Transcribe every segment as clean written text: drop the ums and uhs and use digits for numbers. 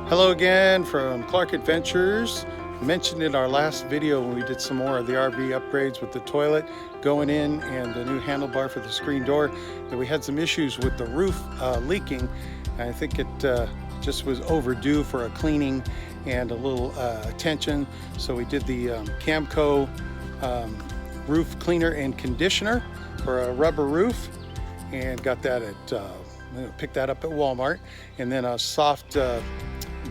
Hello again from Clark Adventures. I mentioned in our last video when we did some more of the RV upgrades with the toilet going in and the new handlebar for the screen door that we had some issues with the roof leaking. I think it just was overdue for a cleaning and a little attention. So we did the Camco roof cleaner and conditioner for a rubber roof and got that at picked that up at Walmart, and then a soft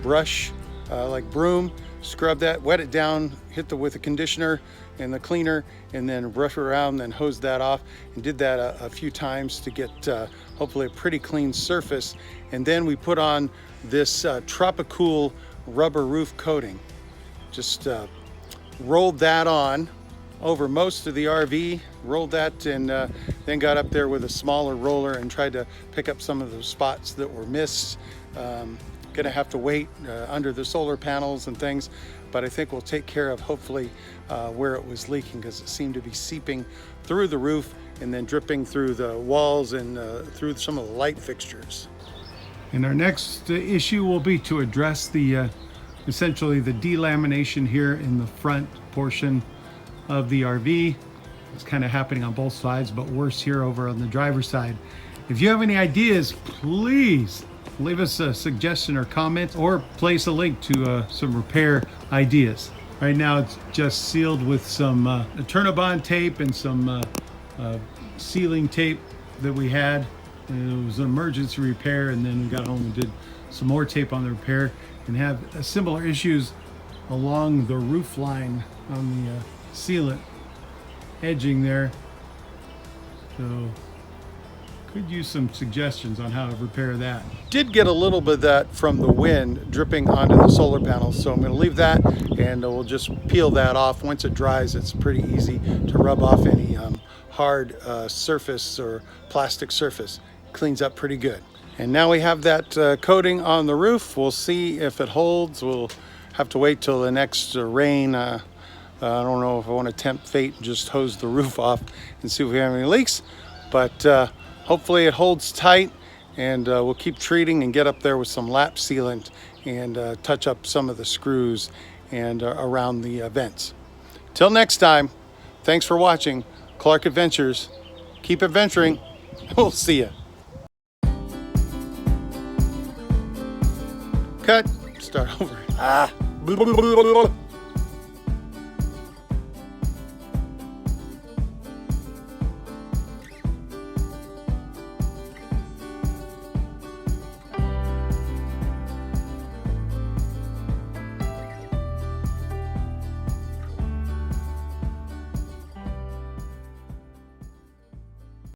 brush like broom, scrub that, wet it down, hit with the conditioner and the cleaner, and then brush it around, then hose that off, and did that a few times to get hopefully a pretty clean surface. And then we put on this Tropi-Cool rubber roof coating. Just rolled that on over most of the RV, rolled that, and then got up there with a smaller roller and tried to pick up some of those spots that were missed. Gonna have to wait under the solar panels and things, but I think we'll take care of hopefully where it was leaking, because it seemed to be seeping through the roof and then dripping through the walls and through some of the light fixtures. And our next issue will be to address the essentially the delamination here in the front portion of the RV. It's kind of happening on both sides, but worse here over on the driver's side. If you have any ideas, please leave us a suggestion or comment, or place a link to some repair ideas. Right now it's just sealed with some Turnabond tape and some sealing tape that we had. And it was an emergency repair, and then we got home and did some more tape on the repair, and have similar issues along the roof line on the sealant edging there. So could use some suggestions on how to repair that. Did get a little bit of that from the wind dripping onto the solar panels, so I'm going to leave that, and we'll just peel that off. Once it dries, it's pretty easy to rub off any hard surface or plastic surface. Cleans up pretty good. And now we have that coating on the roof. We'll see if it holds. We'll have to wait till the next rain. I don't know if I want to tempt fate and just hose the roof off and see if we have any leaks, but hopefully it holds tight, and we'll keep treating and get up there with some lap sealant and touch up some of the screws and around the vents. Till next time, thanks for watching Clark Adventures. Keep adventuring. We'll see ya. Cut. Start over.